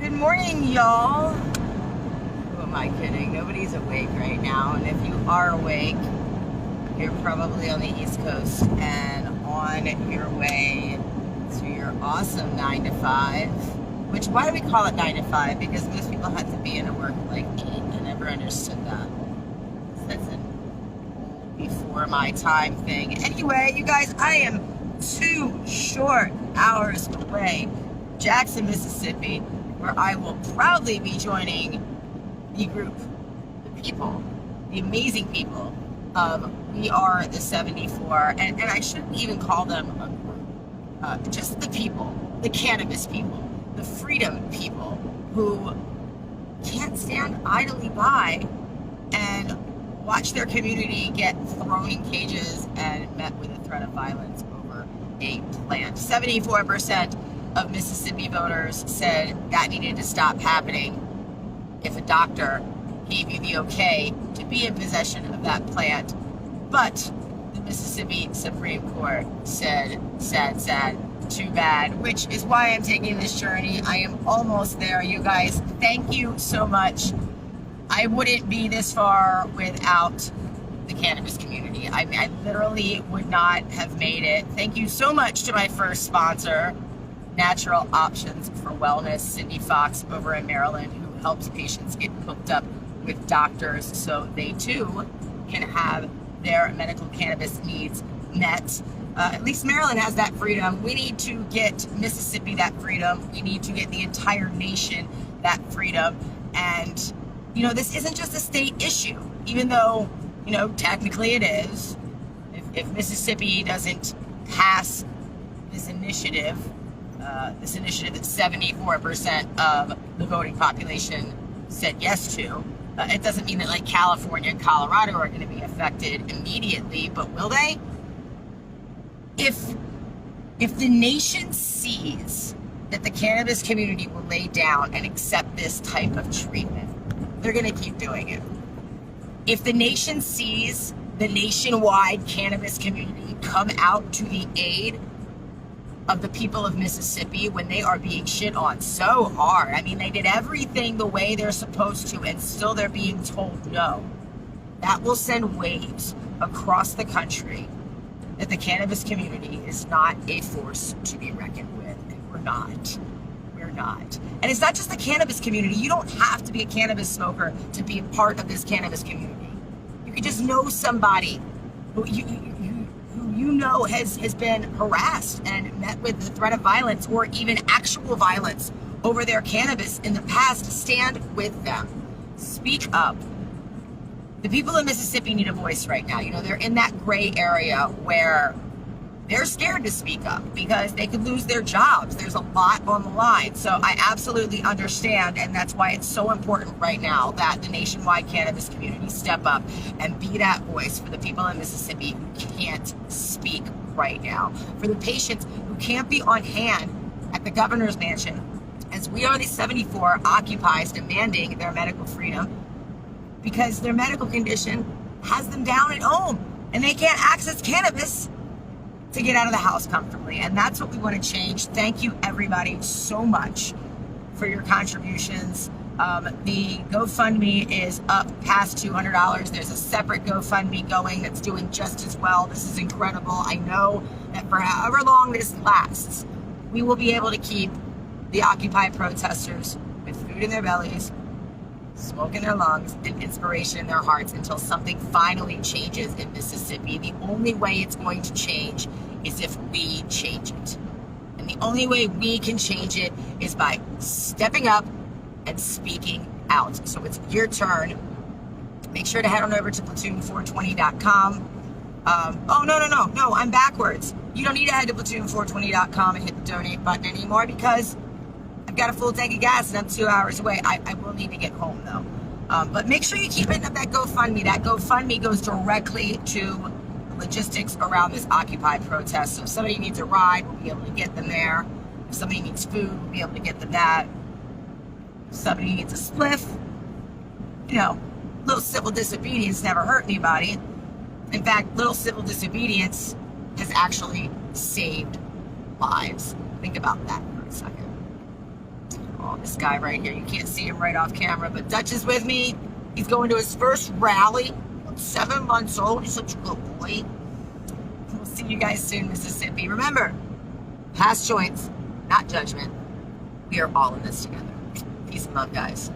Good morning, y'all. Who am I kidding? Nobody's awake right now. And if you are awake, you're probably on the East Coast and on your way to your awesome 9 to 5. Which, why do we call it 9 to 5? Because most people have to be in at work like 8. I never understood that. That's a before my time thing. Anyway, you guys, I am 2 short hours away, Jackson, Mississippi, where I will proudly be joining the group, the people, the amazing people of We Are the 74. And I shouldn't even call them a group. Just the people, the cannabis people, the freedom people who can't stand idly by and watch their community get thrown in cages and met with a threat of violence over a plant. 74% of Mississippi voters said that needed to stop happening if a doctor gave you the okay to be in possession of that plant. But the Mississippi Supreme Court said, sad, too bad, which is why I'm taking this journey. I am almost there, you guys. Thank you so much. I wouldn't be this far without the cannabis community. I literally would not have made it. Thank you so much to my first sponsor, Natural Options for Wellness, Cindy Fox over in Maryland, who helps patients get hooked up with doctors so they too can have their medical cannabis needs met. At least Maryland has that freedom. We need to get Mississippi that freedom. We need to get the entire nation that freedom. And, you know, this isn't just a state issue, even though, you know, technically it is. If Mississippi doesn't pass this initiative that 74% of the voting population said yes to, it doesn't mean that like California and Colorado are going to be affected immediately, but will they? If the nation sees that the cannabis community will lay down and accept this type of treatment, they're going to keep doing it. If the nation sees the nationwide cannabis community come out to the aid of the people of Mississippi when they are being shit on so hard. I mean, they did everything the way they're supposed to, and still they're being told no. That will send waves across the country that the cannabis community is not a force to be reckoned with. And we're not. We're not. And it's not just the cannabis community. You don't have to be a cannabis smoker to be a part of this cannabis community. You could just know somebody who you know has been harassed and met with the threat of violence or even actual violence over their cannabis in the past. Stand with them. Speak up. The people of Mississippi need a voice right now. You know, they're in that gray area where they're scared to speak up because they could lose their jobs. There's a lot on the line. So I absolutely understand, and that's why it's so important right now that the nationwide cannabis community step up and be that voice for the people in Mississippi who can't speak right now, for the patients who can't be on hand at the governor's mansion as We Are the 74 occupies demanding their medical freedom because their medical condition has them down at home and they can't access cannabis to get out of the house comfortably. And that's what we want to change. Thank you everybody so much for your contributions. The GoFundMe is up past $200. There's a separate GoFundMe going that's doing just as well. This is incredible. I know that for however long this lasts, we will be able to keep the Occupy protesters with food in their bellies, smoke in their lungs, and inspiration in their hearts until something finally changes in Mississippi. The only way it's going to change is if we change it. And the only way we can change it is by stepping up and speaking out. So it's your turn. Make sure to head on over to platoon420.com. No, I'm backwards. You don't need to head to platoon420.com and hit the donate button anymore because I've got a full tank of gas and I'm 2 hours away. I will need to get home though. But make sure you keep hitting up that GoFundMe. That GoFundMe goes directly to logistics around this Occupy protest. So if somebody needs a ride, we'll be able to get them there. If somebody needs food, we'll be able to get them that. If somebody needs a spliff, you know, little civil disobedience never hurt anybody. In fact, little civil disobedience has actually saved lives. Think about that for a second. this guy right here. You can't see him right off camera, but Dutch is with me. He's going to his first rally. 7 months old. He's such a good boy. We'll see you guys soon, Mississippi. Remember, pass joints, not judgment. We are all in this together. Peace and love, guys.